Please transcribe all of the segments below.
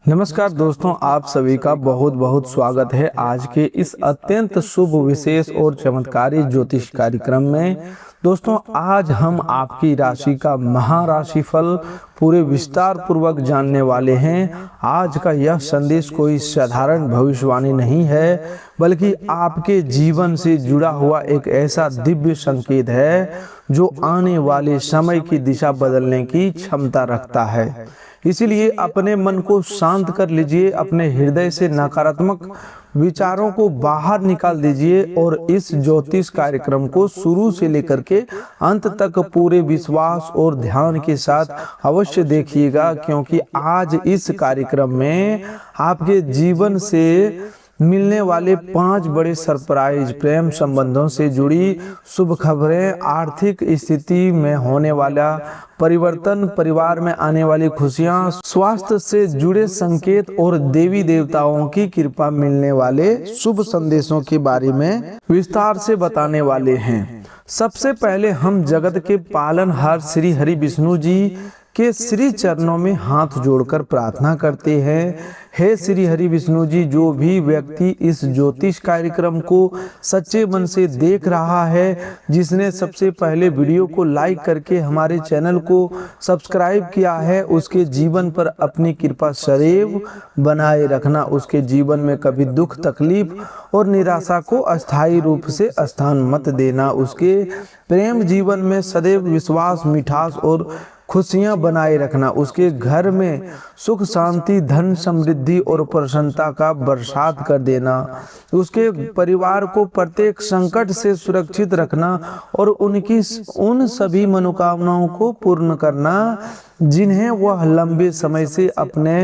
नमस्कार दोस्तों, आप सभी का बहुत बहुत स्वागत है आज के इस अत्यंत शुभ विशेष और चमत्कारी ज्योतिष कार्यक्रम में। दोस्तों, आज हम आपकी राशि का महाराशिफल पूरे विस्तार पूर्वक जानने वाले हैं। आज का यह संदेश कोई साधारण भविष्यवाणी नहीं है, बल्कि आपके जीवन से जुड़ा हुआ एक ऐसा दिव्य संकेत है जो आने वाले समय की दिशा बदलने की क्षमता रखता है। इसीलिए अपने मन को शांत कर लीजिए, अपने हृदय से नकारात्मक विचारों को बाहर निकाल दीजिए और इस ज्योतिष कार्यक्रम को शुरू से लेकर के अंत तक पूरे विश्वास और ध्यान के साथ अवश्य देखिएगा, क्योंकि आज इस कार्यक्रम में आपके जीवन से मिलने वाले 5 बड़े सरप्राइज, प्रेम संबंधों से जुड़ी शुभ खबरें, आर्थिक स्थिति में होने वाला परिवर्तन, परिवार में आने वाली खुशियां, स्वास्थ्य से जुड़े संकेत और देवी देवताओं की कृपा मिलने वाले शुभ संदेशों के बारे में विस्तार से बताने वाले हैं। सबसे पहले हम जगत के पालनहार श्री हरि विष्णु जी के श्री चरणों में हाथ जोड़कर प्रार्थना करते हैं। हे श्री हरि विष्णु जी, जो भी व्यक्ति इस ज्योतिष कार्यक्रम को सच्चे मन से देख रहा है, जिसने सबसे पहले वीडियो को लाइक करके हमारे चैनल को सब्सक्राइब किया है, उसके जीवन पर अपनी कृपा सदैव बनाए रखना। उसके जीवन में कभी दुख, तकलीफ और निराशा को अस्थायी रूप से स्थान मत देना। उसके प्रेम जीवन में सदैव विश्वास, मिठास और खुशियां बनाए रखना। उसके घर में सुख, शांति, धन, समृद्धि और प्रसन्नता का बरसात कर देना। उसके परिवार को प्रत्येक संकट से सुरक्षित रखना और उनकी उन सभी मनोकामनाओं को पूर्ण करना जिन्हें वह लंबे समय से अपने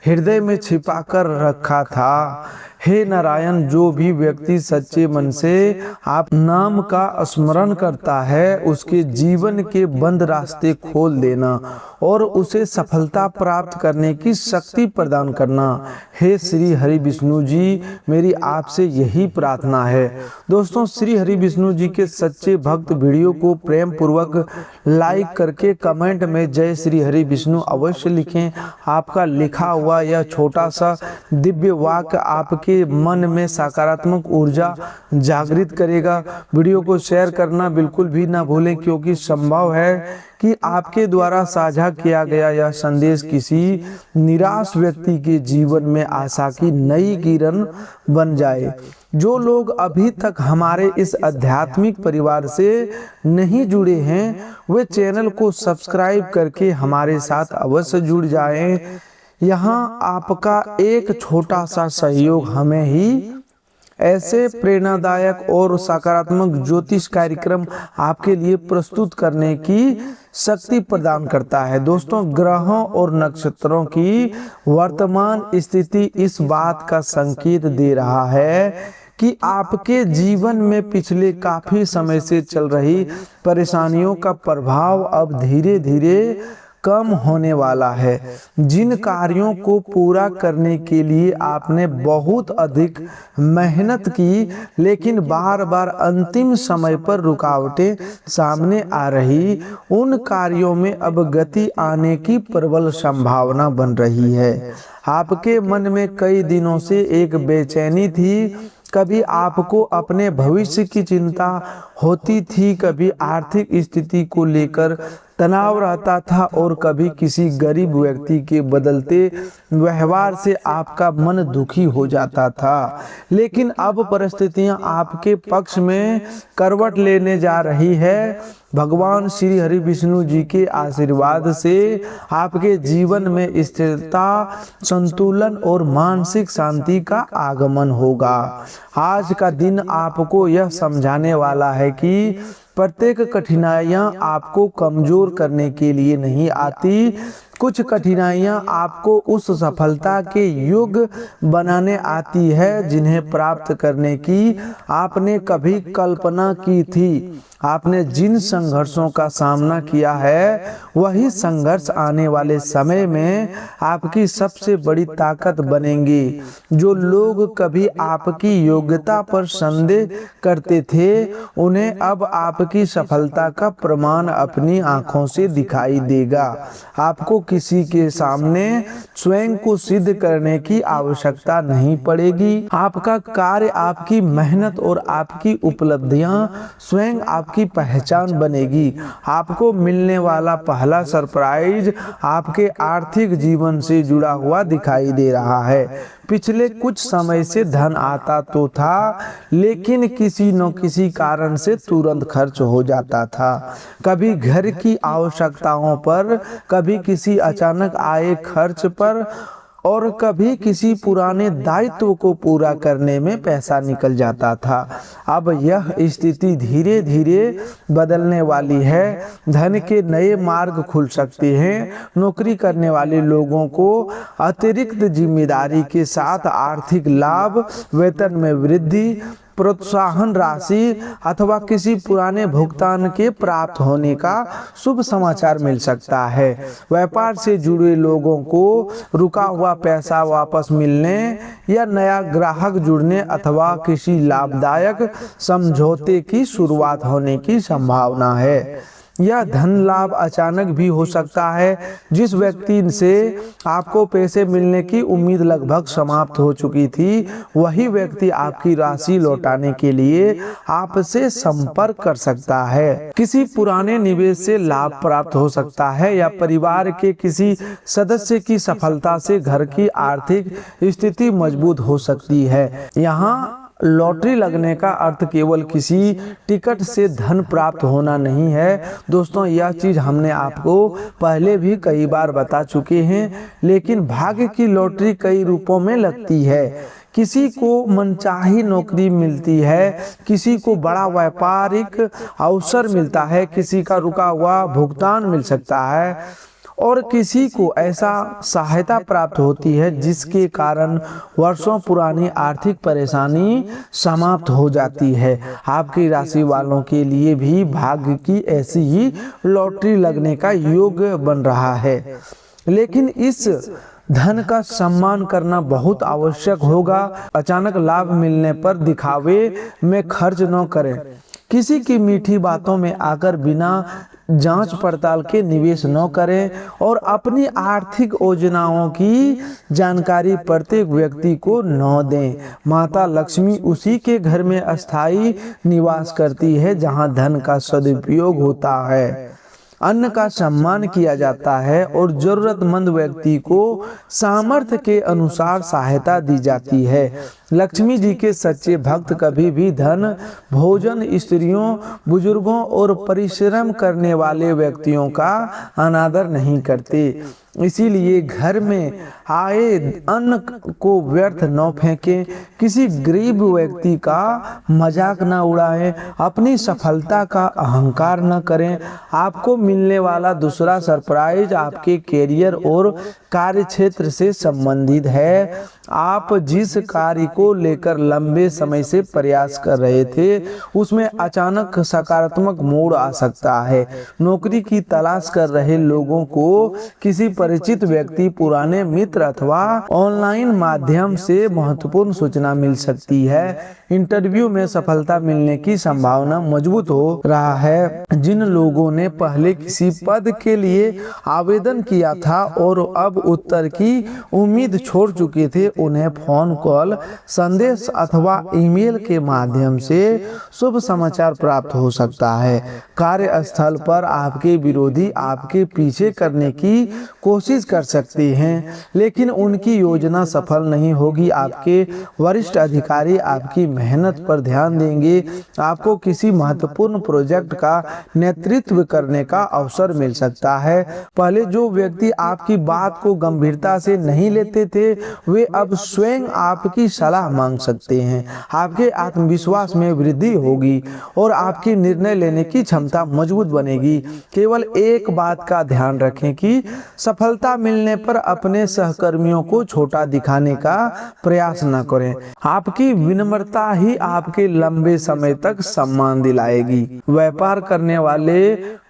हृदय में छिपा कर रखा था। हे नारायण, जो भी व्यक्ति सच्चे मन से आप नाम का स्मरण करता है, उसके जीवन के बंद रास्ते खोल देना और उसे सफलता प्राप्त करने की शक्ति प्रदान करना। हे श्री हरि विष्णु जी, मेरी आपसे यही प्रार्थना है। दोस्तों, श्री हरि विष्णु जी के सच्चे भक्त वीडियो को प्रेम पूर्वक लाइक करके कमेंट में जय श्री हरि विष्णु अवश्य लिखें। आपका लिखा हुआ यह छोटा सा दिव्य वाक्य आपके मन में सकारात्मक ऊर्जा जागृत करेगा। वीडियो को शेयर करना बिल्कुल भी ना भूलें, क्योंकि संभव है कि आपके द्वारा साझा किया गया यह संदेश किसी निराश व्यक्ति के जीवन में आशा की नई किरण बन जाए। जो लोग अभी तक हमारे इस आध्यात्मिक परिवार से नहीं जुड़े हैं, वे चैनल को सब्सक्राइब करके हमारे साथ अवश्य जुड़ जाएं। यहाँ आपका एक छोटा सा सहयोग हमें ही ऐसे प्रेरणादायक और सकारात्मक ज्योतिष कार्यक्रम आपके लिए प्रस्तुत करने की शक्ति प्रदान करता है। दोस्तों, ग्रहों और नक्षत्रों की वर्तमान स्थिति इस बात का संकेत दे रहा है कि आपके जीवन में पिछले काफी समय से चल रही परेशानियों का प्रभाव अब धीरे धीरे कम होने वाला है। जिन कार्यों को पूरा करने के लिए आपने बहुत अधिक मेहनत की, लेकिन बार बार अंतिम समय पर रुकावटें सामने आ रही, उन कार्यों में अब गति आने की प्रबल संभावना बन रही है। आपके मन में कई दिनों से एक बेचैनी थी। कभी आपको अपने भविष्य की चिंता होती थी, कभी आर्थिक स्थिति को लेकर तनाव रहता था और कभी किसी गरीब व्यक्ति के बदलते व्यवहार से आपका मन दुखी हो जाता था। लेकिन अब परिस्थितियां आपके पक्ष में करवट लेने जा रही है। भगवान श्री हरि विष्णु जी के आशीर्वाद से आपके जीवन में स्थिरता, संतुलन और मानसिक शांति का आगमन होगा। आज का दिन आपको यह समझाने वाला है कि प्रत्येक कठिनाइयां आपको कमजोर करने के लिए नहीं आती। कुछ कठिनाइयां आपको उस सफलता के योग्य बनाने आती है जिन्हें प्राप्त करने की आपने कभी कल्पना की थी। आपने जिन संघर्षों का सामना किया है, वही संघर्ष आने वाले समय में आपकी सबसे बड़ी ताकत बनेंगे। जो लोग कभी आपकी योग्यता पर संदेह करते थे, उन्हें अब आपकी सफलता का प्रमाण अपनी आंखों से दिखाई देगा। आपको किसी के सामने स्वयं को सिद्ध करने की आवश्यकता नहीं पड़ेगी। आपका कार्य, आपकी मेहनत और आपकी उपलब्धियां स्वयं आपकी पहचान बनेगी। आपको मिलने वाला पहला सरप्राइज आपके आर्थिक जीवन से जुड़ा हुआ दिखाई दे रहा है। पिछले कुछ समय से धन आता तो था, लेकिन किसी न किसी कारण से तुरंत खर्च हो जाता था। कभी घर की आवश्यकताओं पर, कभी किसी अचानक आए खर्च पर और कभी किसी पुराने दायित्व को पूरा करने में पैसा निकल जाता था। अब यह स्थिति धीरे धीरे बदलने वाली है। धन के नए मार्ग खुल सकते हैं। नौकरी करने वाले लोगों को अतिरिक्त जिम्मेदारी के साथ आर्थिक लाभ, वेतन में वृद्धि, प्रोत्साहन राशि अथवा किसी पुराने भुगतान के प्राप्त होने का शुभ समाचार मिल सकता है। व्यापार से जुड़े लोगों को रुका हुआ पैसा वापस मिलने या नया ग्राहक जुड़ने अथवा किसी लाभदायक समझौते की शुरुआत होने की संभावना है। यह धन लाभ अचानक भी हो सकता है। जिस व्यक्ति से आपको पैसे मिलने की उम्मीद लगभग समाप्त हो चुकी थी, वही व्यक्ति आपकी राशि लौटाने के लिए आपसे संपर्क कर सकता है। किसी पुराने निवेश से लाभ प्राप्त हो सकता है या परिवार के किसी सदस्य की सफलता से घर की आर्थिक स्थिति मजबूत हो सकती है। यहाँ लॉटरी लगने का अर्थ केवल किसी टिकट से धन प्राप्त होना नहीं है। दोस्तों, यह चीज हमने आपको पहले भी कई बार बता चुके हैं, लेकिन भाग्य की लॉटरी कई रूपों में लगती है। किसी को मनचाही नौकरी मिलती है, किसी को बड़ा व्यापारिक अवसर मिलता है, किसी का रुका हुआ भुगतान मिल सकता है और किसी को ऐसा सहायता प्राप्त होती है जिसके कारण वर्षों पुरानी आर्थिक परेशानी समाप्त हो जाती है। आपकी राशि वालों के लिए भी भाग्य की ऐसी ही लॉटरी लगने का योग बन रहा है, लेकिन इस धन का सम्मान करना बहुत आवश्यक होगा। अचानक लाभ मिलने पर दिखावे में खर्च न करें। किसी की मीठी बातों में आकर बिना जांच पड़ताल के निवेश न करें और अपनी आर्थिक योजनाओं की जानकारी प्रत्येक व्यक्ति को न दें। माता लक्ष्मी उसी के घर में अस्थायी निवास करती है जहां धन का सदुपयोग होता है, अन्न का सम्मान किया जाता है और जरूरतमंद व्यक्ति को सामर्थ्य के अनुसार सहायता दी जाती है। लक्ष्मी जी के सच्चे भक्त कभी भी धन, भोजन, स्त्रियों, बुजुर्गों और परिश्रम करने वाले व्यक्तियों का अनादर नहीं करते। इसीलिए घर में आए अन्न को व्यर्थ न फेंकें, किसी गरीब व्यक्ति का मजाक न उड़ाएं, अपनी सफलता का अहंकार न करें। आपको मिलने वाला दूसरा सरप्राइज आपके कैरियर और कार्य क्षेत्र से संबंधित है। आप जिस कार्य को लेकर लंबे समय से प्रयास कर रहे थे, उसमें अचानक सकारात्मक मोड़ आ सकता है। नौकरी की तलाश कर रहे लोगों को किसी परिचित व्यक्ति, पुराने मित्र अथवा ऑनलाइन माध्यम से महत्वपूर्ण सूचना मिल सकती है। इंटरव्यू में सफलता मिलने की संभावना मजबूत हो रहा है। जिन लोगों ने पहले किसी पद के लिए आवेदन किया था और अब उत्तर की उम्मीद छोड़ चुके थे, उन्हें फोन कॉल, संदेश अथवा ईमेल के माध्यम से शुभ समाचार प्राप्त हो सकता है। कार्यस्थल पर आपके विरोधी आपके पीछे करने की कोशिश कर सकते हैं, लेकिन उनकी योजना सफल नहीं होगी। आपके वरिष्ठ अधिकारी आपकी मेहनत पर ध्यान देंगे। आपको किसी महत्वपूर्ण प्रोजेक्ट का नेतृत्व करने का अवसर मिल सकता है। पहले जो व्यक्ति आपकी बात को गंभीरता से नहीं लेते थे, वे अब स्वयं आपकी सलाह मांग सकते हैं। आपके आत्मविश्वास में वृद्धि होगी और आपकी निर्णय लेने की क्षमता मजबूत बनेगी। केवल एक बात का ध्यान रखें कि सफलता मिलने पर अपने सहकर्मियों को छोटा दिखाने का प्रयास न करें। आपकी विनम्रता ही आपके लंबे समय तक सम्मान दिलाएगी। व्यापार करने वाले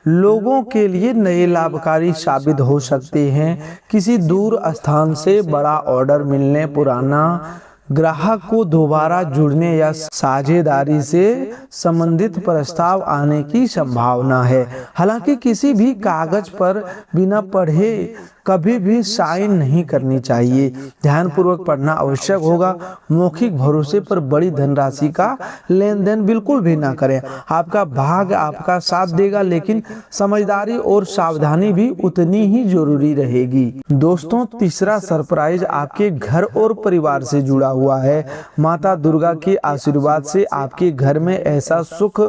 लोगों के लिए नए लाभकारी साबित हो सकते हैं। किसी दूर स्थान से बड़ा ऑर्डर मिलने, पुराना ग्राहक को दोबारा जुड़ने या साझेदारी से संबंधित प्रस्ताव आने की संभावना है। हालांकि किसी भी कागज पर बिना पढ़े कभी भी साइन नहीं करनी चाहिए। ध्यानपूर्वक पढ़ना आवश्यक होगा। मौखिक भरोसे पर बड़ी धनराशि का लेन देन बिल्कुल भी ना करें। आपका भाग्य आपका साथ देगा, लेकिन समझदारी और सावधानी भी उतनी ही जरूरी रहेगी। दोस्तों, तीसरा सरप्राइज आपके घर और परिवार से जुड़ा हुआ है। माता दुर्गा के आशीर्वाद से आपके घर में ऐसा सुख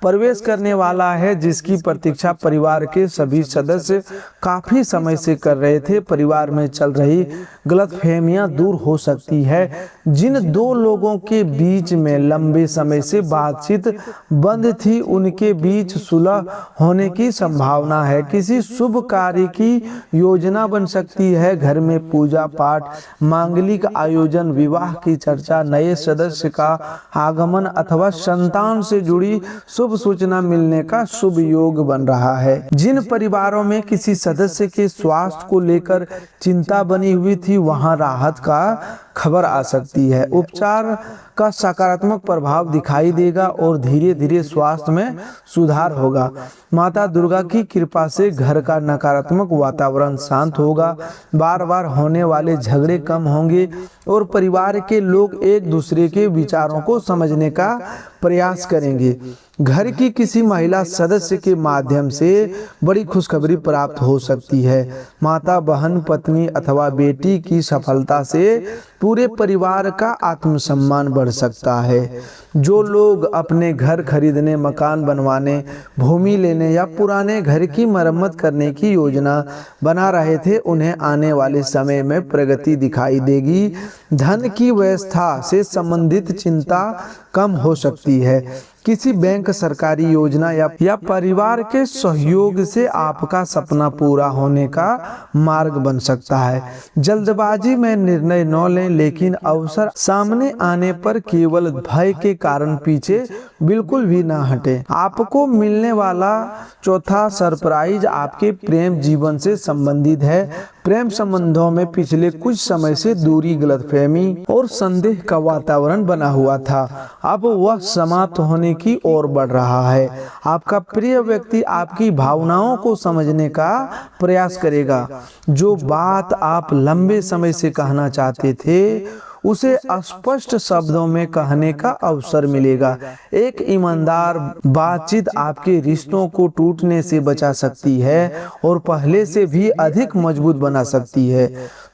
प्रवेश करने वाला है जिसकी प्रतीक्षा परिवार के सभी सदस्य काफी समय से कर रहे थे। परिवार में चल रही गलतफहमियां दूर हो सकती है। जिन दो लोगों के बीच में लंबे समय से बातचीत बंद थी, उनके बीच सुलह होने की संभावना है। किसी शुभ कार्य की योजना बन सकती है। घर में पूजा पाठ, मांगलिक आयोजन, विवाह की चर्चा, नए सदस्य का आगमन अथवा संतान से जुड़ी शुभ सूचना मिलने का शुभ योग बन रहा है। जिन परिवारों में किसी सदस्य के स्वास्थ्य को लेकर चिंता बनी हुई थी, वहां राहत का खबर आ सकती है। उपचार का सकारात्मक प्रभाव दिखाई देगा और धीरे धीरे स्वास्थ्य में सुधार होगा। माता दुर्गा की कृपा से घर का नकारात्मक वातावरण शांत होगा। बार बार होने वाले झगड़े कम होंगे और परिवार के लोग एक दूसरे के विचारों को समझने का प्रयास करेंगे। घर की किसी महिला सदस्य के माध्यम से बड़ी खुशखबरी प्राप्त हो सकती है। माता, बहन, पत्नी अथवा बेटी की सफलता से पूरे परिवार का आत्मसम्मान बढ़ सकता है। जो लोग अपने घर खरीदने, मकान बनवाने, भूमि लेने या पुराने घर की मरम्मत करने की योजना बना रहे थे, उन्हें आने वाले समय में प्रगति दिखाई देगी। धन की व्यवस्था से संबंधित चिंता कम हो सकती है। किसी बैंक, सरकारी योजना या परिवार के सहयोग से आपका सपना पूरा होने का मार्ग बन सकता है। जल्दबाजी में निर्णय न लें, लेकिन अवसर सामने आने पर केवल भय के कारण पीछे बिल्कुल भी ना हटें। आपको मिलने वाला चौथा सरप्राइज आपके प्रेम जीवन से संबंधित है। प्रेम संबंधों में पिछले कुछ समय से दूरी, गलतफहमी और संदेह का वातावरण बना हुआ था। अब वह समाप्त होने की ओर बढ़ रहा है। आपका प्रिय व्यक्ति आपकी भावनाओं को समझने का प्रयास करेगा। जो बात आप लंबे समय से कहना चाहते थे, उसे स्पष्ट शब्दों में कहने का अवसर मिलेगा। एक ईमानदार बातचीत आपके रिश्तों को टूटने से बचा सकती है और पहले से भी अधिक मजबूत बना सकती है।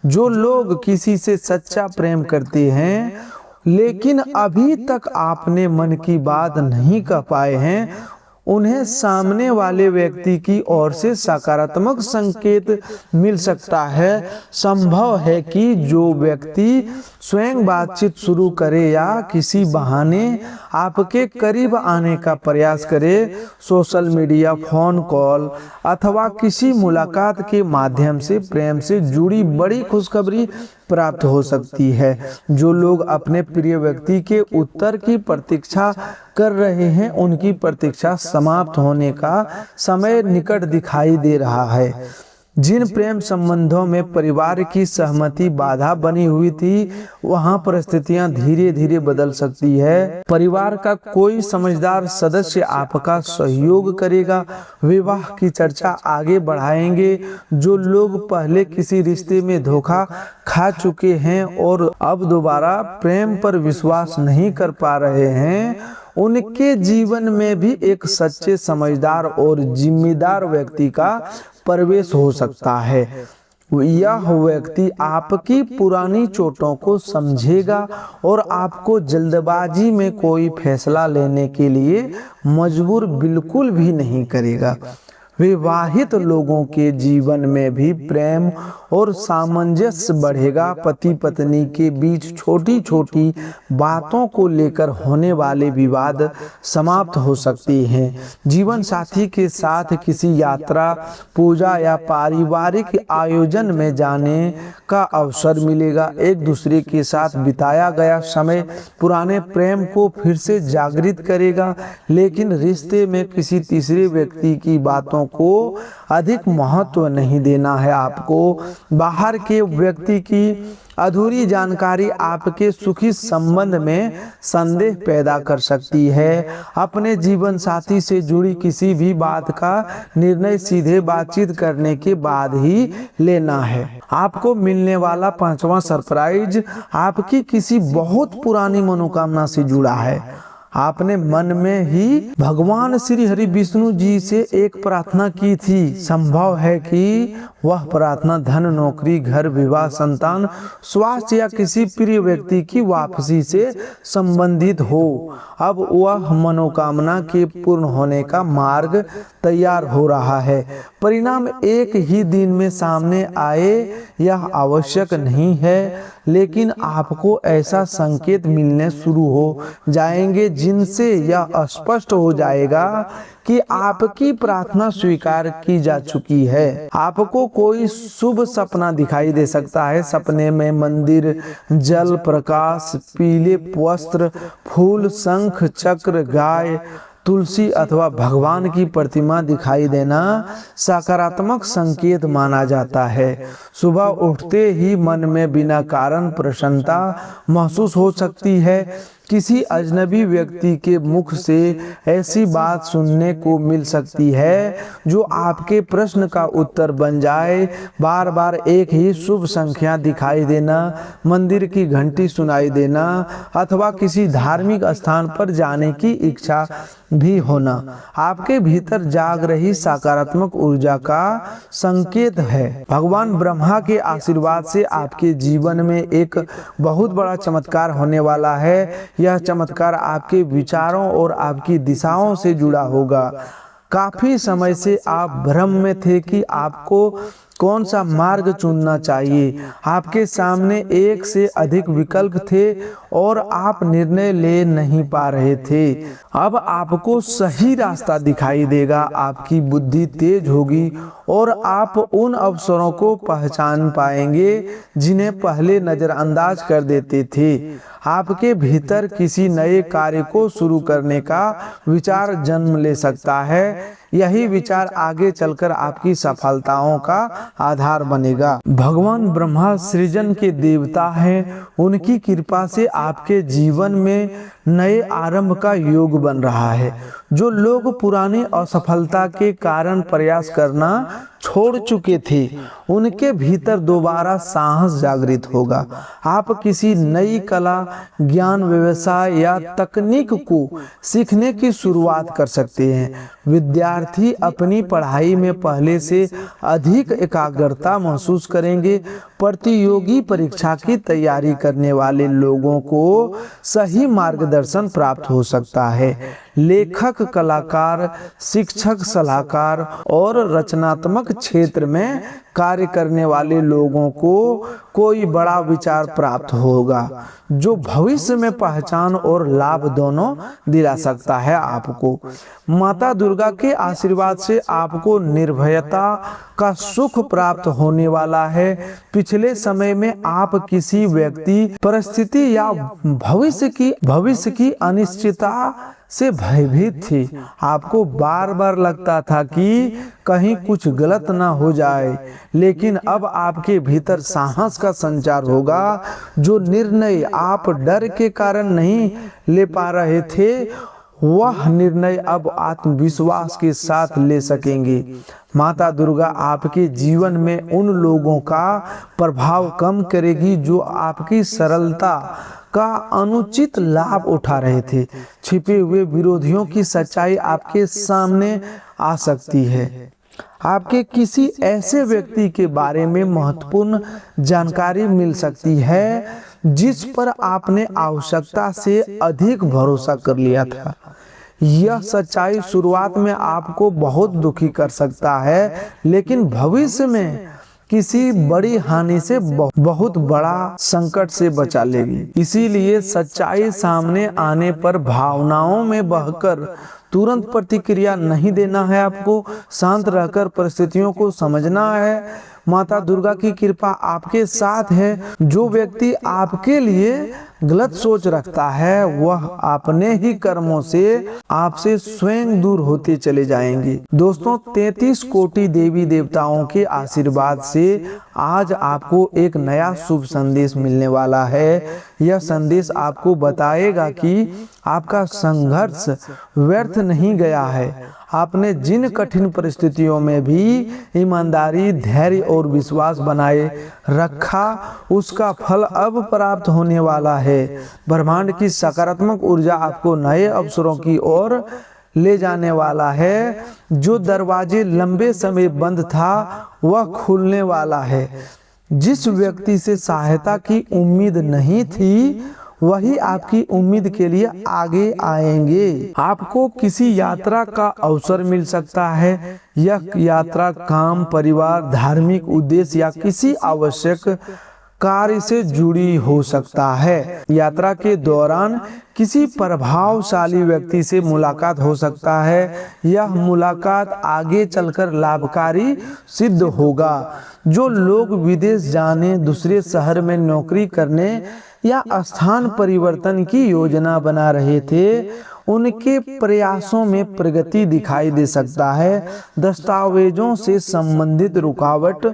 जो लोग किसी से सच्चा प्रेम करते हैं लेकिन अभी तक आपने मन की बात नहीं कह पाए हैं, उन्हें सामने वाले व्यक्ति की ओर से सकारात्मक संकेत मिल सकता है। संभव है कि जो व्यक्ति स्वयं बातचीत शुरू करे या किसी बहाने आपके करीब आने का प्रयास करे। सोशल मीडिया, फोन कॉल अथवा किसी मुलाकात के माध्यम से प्रेम से जुड़ी बड़ी खुशखबरी प्राप्त हो सकती है। जो लोग अपने प्रिय व्यक्ति के उत्तर की प्रतीक्षा कर रहे हैं, उनकी प्रतीक्षा समाप्त होने का समय निकट दिखाई दे रहा है। जिन प्रेम संबंधों में परिवार की सहमति बाधा बनी हुई थी, वहां परिस्थितियां धीरे धीरे बदल सकती है। परिवार का कोई समझदार सदस्य आपका सहयोग करेगा। विवाह की चर्चा आगे बढ़ाएंगे। जो लोग पहले किसी रिश्ते में धोखा खा चुके हैं और अब दोबारा प्रेम पर विश्वास नहीं कर पा रहे हैं, उनके जीवन में भी एक सच्चे, समझदार और जिम्मेदार व्यक्ति का प्रवेश हो सकता है। यह व्यक्ति आपकी पुरानी चोटों को समझेगा और आपको जल्दबाजी में कोई फैसला लेने के लिए मजबूर बिल्कुल भी नहीं करेगा। विवाहित लोगों के जीवन में भी प्रेम और सामंजस्य बढ़ेगा। पति पत्नी के बीच छोटी छोटी बातों को लेकर होने वाले विवाद समाप्त हो सकते हैं। जीवन साथी के साथ किसी यात्रा, पूजा या पारिवारिक आयोजन में जाने का अवसर मिलेगा। एक दूसरे के साथ बिताया गया समय पुराने प्रेम को फिर से जागृत करेगा, लेकिन रिश्ते में किसी तीसरे व्यक्ति की बातों को अधिक महत्व नहीं देना है। आपको बाहर के व्यक्ति की अधूरी जानकारी आपके सुखी संबंध में संदेह पैदा कर सकती है। अपने जीवन साथी से जुड़ी किसी भी बात का निर्णय सीधे बातचीत करने के बाद ही लेना है। आपको मिलने वाला 5वां सरप्राइज आपकी किसी बहुत पुरानी मनोकामना से जुड़ा है। आपने मन में ही भगवान श्री हरि विष्णु जी से एक प्रार्थना की थी। संभव है कि वह प्रार्थना धन, नौकरी, घर, विवाह, संतान, स्वास्थ्य या किसी प्रिय व्यक्ति की वापसी से संबंधित हो। अब वह मनोकामना के पूर्ण होने का मार्ग तैयार हो रहा है। परिणाम एक ही दिन में सामने आए यह आवश्यक नहीं है, लेकिन आपको ऐसा संकेत मिलने शुरू हो जाएंगे जिनसे यह स्पष्ट हो जाएगा कि आपकी प्रार्थना स्वीकार की जा चुकी है। आपको कोई शुभ सपना दिखाई दे सकता है। सपने में मंदिर, जल, प्रकाश, पीले वस्त्र, फूल, शंख, चक्र, गाय, तुलसी अथवा भगवान की प्रतिमा दिखाई देना सकारात्मक संकेत माना जाता है। सुबह उठते ही मन में बिना कारण प्रसन्नता महसूस हो सकती है। किसी अजनबी व्यक्ति के मुख से ऐसी बात सुनने को मिल सकती है जो आपके प्रश्न का उत्तर बन जाए। बार बार एक ही शुभ संख्या दिखाई देना, मंदिर की घंटी सुनाई देना अथवा किसी धार्मिक स्थान पर जाने की इच्छा भी होना आपके भीतर जाग रही सकारात्मक ऊर्जा का संकेत है। भगवान ब्रह्मा के आशीर्वाद से आपके जीवन में एक बहुत बड़ा चमत्कार होने वाला है। यह चमत्कार आपके विचारों और आपकी दिशाओं से जुड़ा होगा। काफी समय से आप भ्रम में थे कि आपको कौन सा मार्ग चुनना चाहिए। आपके सामने एक से अधिक विकल्प थे और आप निर्णय ले नहीं पा रहे थे। अब आपको सही रास्ता दिखाई देगा। आपकी बुद्धि तेज होगी और आप उन अवसरों को पहचान पाएंगे जिन्हें पहले नजरअंदाज कर देते थे। आपके भीतर किसी नए कार्य को शुरू करने का विचार जन्म ले सकता है। यही विचार आगे चलकर आपकी सफलताओं का आधार बनेगा। भगवान ब्रह्मा सृजन के देवता हैं। उनकी कृपा से आपके जीवन में नए आरंभ का योग बन रहा है। जो लोग पुरानी असफलता के कारण प्रयास करना छोड़ चुके थे, उनके भीतर दोबारा साहस जागृत होगा। आप किसी नई कला, ज्ञान, व्यवसाय या तकनीक को सीखने की शुरुआत कर सकते हैं। विद्यार्थी अपनी पढ़ाई में पहले से अधिक एकाग्रता महसूस करेंगे। प्रतियोगी परीक्षा की तैयारी करने वाले लोगों को सही मार्गदर्शन प्राप्त हो सकता है। लेखक, कलाकार, शिक्षक, सलाहकार और रचनात्मक क्षेत्र में कार्य करने वाले लोगों को कोई बड़ा विचार प्राप्त होगा जो भविष्य में पहचान और लाभ दोनों दिला सकता है। आपको माता दुर्गा के आशीर्वाद से आपको निर्भयता का सुख प्राप्त होने वाला है। पिछले समय में आप किसी व्यक्ति, परिस्थिति या भविष्य की अनिश्चितता से भयभीत थी। आपको बार बार लगता था कि कहीं कुछ गलत ना हो जाए, लेकिन अब आपके भीतर साहस का संचार होगा। जो निर्णय आप डर के कारण नहीं ले पा रहे थे, वह निर्णय अब आत्मविश्वास के साथ ले सकेंगे। माता दुर्गा आपके जीवन में उन लोगों का प्रभाव कम करेगी जो आपकी सरलता का अनुचित लाभ उठा रहे थे। छिपे हुए विरोधियों की सच्चाई आपके सामने आ सकती है। आपके किसी ऐसे व्यक्ति के बारे में महत्वपूर्ण जानकारी मिल सकती है जिस पर आपने आवश्यकता से अधिक भरोसा कर लिया था। यह सच्चाई शुरुआत में आपको बहुत दुखी कर सकता है, लेकिन भविष्य में किसी बड़ी हानि से बहुत बड़ा संकट से बचा लेगी। इसीलिए सच्चाई सामने आने पर भावनाओं में बहकर तुरंत प्रतिक्रिया नहीं देना है। आपको शांत रहकर परिस्थितियों को समझना है। माता दुर्गा की कृपा आपके साथ है। जो व्यक्ति आपके लिए गलत सोच रखता है वह अपने ही कर्मों से आपसे स्वयं दूर होते चले जाएंगे। दोस्तों 33 कोटि देवी देवताओं के आशीर्वाद से आज आपको एक नया शुभ संदेश मिलने वाला है। यह संदेश आपको बताएगा कि आपका संघर्ष व्यर्थ नहीं गया है। आपने जिन कठिन परिस्थितियों में भी ईमानदारी, धैर्य और विश्वास बनाए रखा, उसका फल अब प्राप्त होने वाला है। ब्रह्मांड की सकारात्मक ऊर्जा आपको नए अवसरों की ओर ले जाने वाला है। जो दरवाजे लंबे समय बंद था वह खुलने वाला है। जिस व्यक्ति से सहायता की उम्मीद नहीं थी वही आपकी उम्मीद के लिए आगे आएंगे। आपको किसी यात्रा का अवसर मिल सकता है। यह यात्रा काम, परिवार, धार्मिक उद्देश्य या किसी आवश्यक कार्य से जुड़ी हो सकता है। यात्रा के दौरान किसी प्रभावशाली व्यक्ति से मुलाकात हो सकता है। यह मुलाकात आगे चलकर लाभकारी सिद्ध होगा। जो लोग विदेश जाने, दूसरे शहर में नौकरी करने या स्थान परिवर्तन की योजना बना रहे थे, उनके प्रयासों में प्रगति दिखाई दे सकता है। दस्तावेजों से संबंधित रुकावट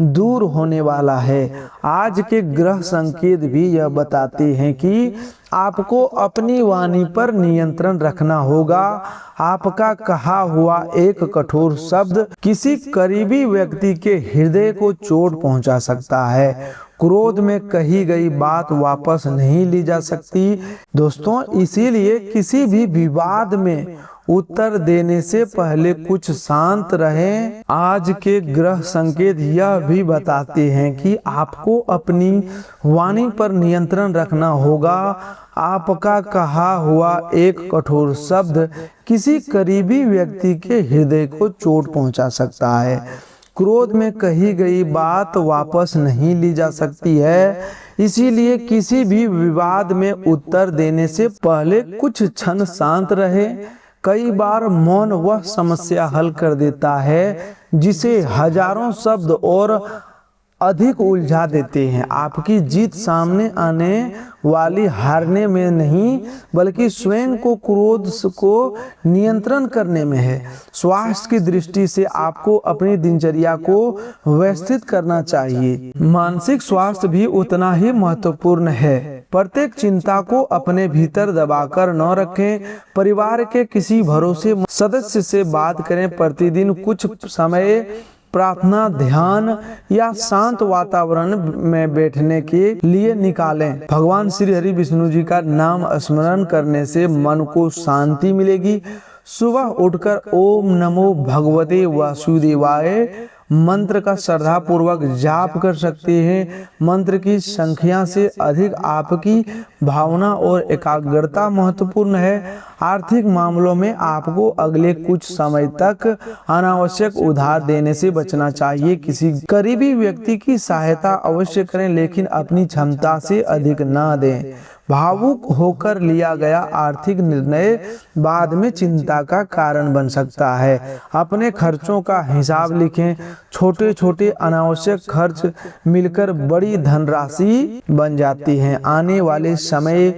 दूर होने वाला है। आज के ग्रह संकेत भी यह बताते हैं कि आपको अपनी वाणी पर नियंत्रण रखना होगा। आपका कहा हुआ एक कठोर शब्द किसी करीबी व्यक्ति के हृदय को चोट पहुंचा सकता है। क्रोध में कही गई बात वापस नहीं ली जा सकती। दोस्तों इसीलिए किसी भी विवाद में उत्तर देने से पहले कुछ शांत रहें। आज के ग्रह संकेत यह भी बताते हैं कि आपको अपनी वाणी पर नियंत्रण रखना होगा। आपका कहा हुआ एक कठोर शब्द किसी करीबी व्यक्ति के हृदय को चोट पहुंचा सकता है। क्रोध में कही गई बात वापस नहीं ली जा सकती है। इसीलिए किसी भी विवाद में उत्तर देने से पहले कुछ क्षण शांत रहे। कई बार मौन वह समस्या हल कर देता है जिसे हजारों शब्द और अधिक उलझा देते हैं। आपकी जीत सामने आने वाली हारने में नहीं बल्कि स्वयं को क्रोध को नियंत्रण करने में है। स्वास्थ्य की दृष्टि से आपको अपनी दिनचर्या को व्यवस्थित करना चाहिए। मानसिक स्वास्थ्य भी उतना ही महत्वपूर्ण है। प्रत्येक चिंता को अपने भीतर दबाकर न रखें। परिवार के किसी भरोसे सदस्य से बात करें। प्रतिदिन कुछ समय प्रार्थना, ध्यान या शांत वातावरण में बैठने के लिए निकालें। भगवान श्री हरि विष्णु जी का नाम स्मरण करने से मन को शांति मिलेगी। सुबह उठकर ओम नमो भगवते वासुदेवाय मंत्र का श्रद्धा पूर्वक जाप कर सकते हैं। मंत्र की संख्या से अधिक आपकी भावना और एकाग्रता महत्वपूर्ण है। आर्थिक मामलों में आपको अगले कुछ समय तक अनावश्यक उधार देने से बचना चाहिए। किसी करीबी व्यक्ति की सहायता अवश्य करें लेकिन अपनी क्षमता से अधिक ना दें। भावुक होकर लिया गया आर्थिक निर्णय बाद में चिंता का कारण बन सकता है। अपने खर्चों का हिसाब लिखें। छोटे छोटे अनावश्यक खर्च मिलकर बड़ी धनराशि बन जाती हैं। आने वाले समय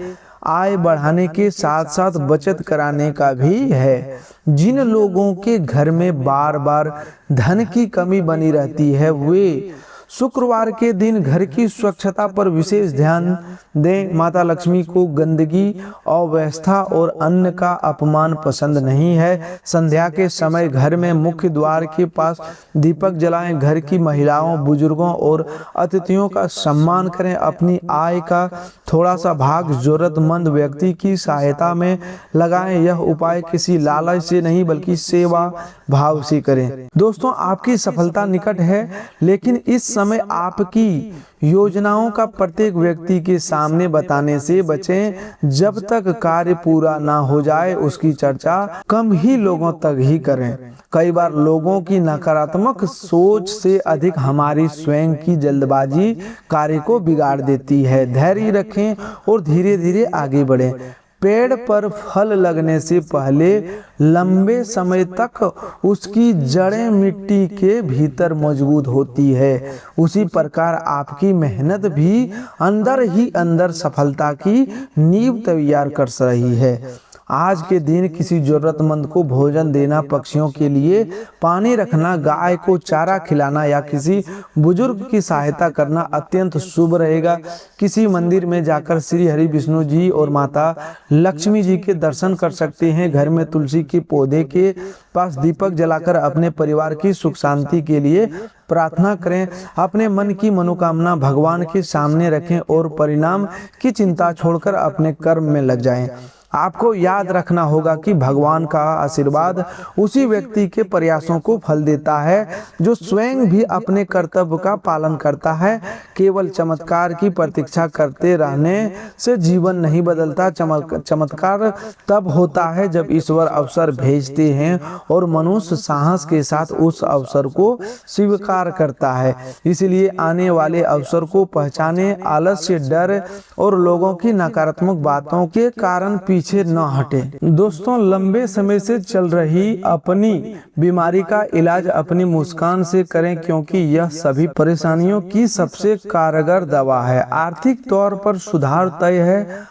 आय बढ़ाने के साथ साथ बचत कराने का भी है। जिन लोगों के घर में बार बार धन की कमी बनी रहती है वे शुक्रवार के दिन घर की स्वच्छता पर विशेष ध्यान दें। माता लक्ष्मी को गंदगी, अव्यवस्था और अन्न का अपमान पसंद नहीं है। संध्या के समय घर में मुख्य द्वार के पास दीपक जलाएं। घर की महिलाओं, बुजुर्गों और अतिथियों का सम्मान करें। अपनी आय का थोड़ा सा भाग जरूरतमंद व्यक्ति की सहायता में लगाएं। यह उपाय किसी लालच से नहीं बल्कि सेवा भाव से करें। दोस्तों आपकी सफलता निकट है लेकिन इस समय आपकी योजनाओं का प्रत्येक व्यक्ति के सामने बताने से बचें। जब तक कार्य पूरा ना हो जाए उसकी चर्चा कम ही लोगों तक ही करें। कई बार लोगों की नकारात्मक सोच से अधिक हमारी स्वयं की जल्दबाजी कार्य को बिगाड़ देती है। धैर्य रखें और धीरे धीरे आगे बढ़ें। पेड़ पर फल लगने से पहले लंबे समय तक उसकी जड़ें मिट्टी के भीतर मजबूत होती है, उसी प्रकार आपकी मेहनत भी अंदर ही अंदर सफलता की नींव तैयार कर रही है। आज के दिन किसी जरूरतमंद को भोजन देना, पक्षियों के लिए पानी रखना, गाय को चारा खिलाना या किसी बुजुर्ग की सहायता करना अत्यंत शुभ रहेगा। किसी मंदिर में जाकर श्री हरि विष्णु जी और माता लक्ष्मी जी के दर्शन कर सकते हैं। घर में तुलसी के पौधे के पास दीपक जलाकर अपने परिवार की सुख शांति के लिए प्रार्थना करें। अपने मन की मनोकामना भगवान के सामने रखें और परिणाम की चिंता छोड़कर अपने कर्म में लग जाएं। आपको याद रखना होगा कि भगवान का आशीर्वाद उसी व्यक्ति के प्रयासों को फल देता है जो स्वयं भी अपने कर्तव्य का पालन करता है। केवल चमत्कार की प्रतीक्षा करते रहने से जीवन नहीं बदलता। चमत्कार तब होता है जब ईश्वर अवसर भेजते हैं और मनुष्य साहस के साथ उस अवसर को स्वीकार करता है। इसलिए आने वाले अवसर को पहचाने, आलस्य, डर और लोगों की नकारात्मक बातों के कारण पीछे न हटे। दोस्तों, लंबे समय से चल रही अपनी बीमारी का इलाज अपनी मुस्कान से करें, क्योंकि यह सभी परेशानियों की सबसे कारगर दवा है। आर्थिक तौर पर सुधार तय है।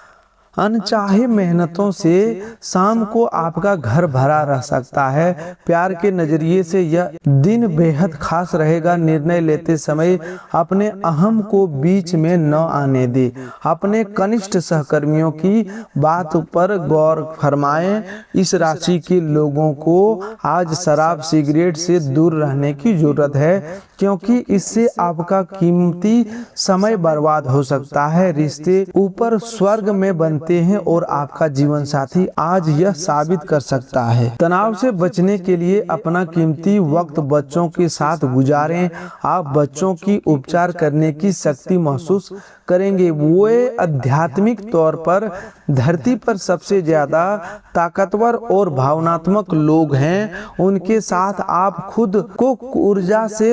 अनचाहे मेहनतों से शाम को आपका घर भरा रह सकता है। प्यार के नजरिए से यह दिन बेहद खास रहेगा। निर्णय लेते समय अपने अहम को बीच में न आने दे। अपने कनिष्ठ सहकर्मियों की बात पर गौर फरमाएं। इस राशि के लोगों को आज शराब, सिगरेट से दूर रहने की जरूरत है, क्योंकि इससे आपका कीमती समय बर्बाद हो सकता है। रिश्ते ऊपर स्वर्ग में बनते हैं और आपका जीवन साथी आज यह साबित कर सकता है। तनाव से बचने के लिए अपना कीमती वक्त बच्चों के साथ गुजारें। आप बच्चों की उपचार करने की शक्ति महसूस करेंगे। वो आध्यात्मिक तौर पर धरती पर सबसे ज्यादा ताकतवर और भावनात्मक लोग हैं। उनके साथ आप खुद को ऊर्जा से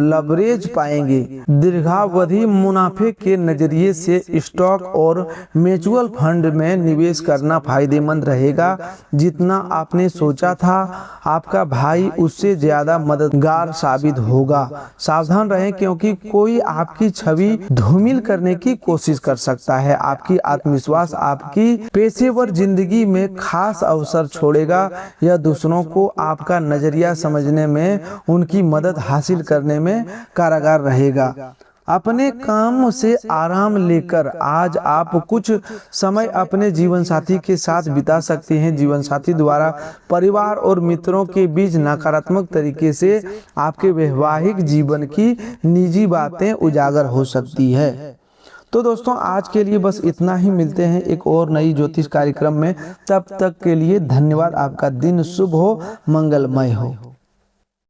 लवरेज पाएंगे। दीर्घावधि मुनाफे के नजरिए से स्टॉक और म्यूचुअल फंड में निवेश करना फायदेमंद रहेगा। जितना आपने सोचा था, आपका भाई उससे ज्यादा मददगार साबित होगा। सावधान रहें, क्योंकि कोई आपकी छवि धूमिल करने की कोशिश कर सकता है। आपकी आत्मविश्वास आपकी पेशेवर जिंदगी में खास अवसर छोड़ेगा। यह दूसरों को आपका नजरिया समझने में, उनकी मदद हासिल करने में कारगर रहेगा। अपने काम से आराम लेकर आज आप कुछ समय अपने जीवन साथी के साथ बिता सकते हैं। जीवन साथी द्वारा परिवार और मित्रों के बीच नकारात्मक तरीके से आपके वैवाहिक जीवन की निजी बातें उजागर हो सकती है। तो दोस्तों, आज के लिए बस इतना ही। मिलते हैं एक और नई ज्योतिष कार्यक्रम में। तब तक के लिए धन्यवाद। आपका दिन शुभ हो, मंगलमय हो।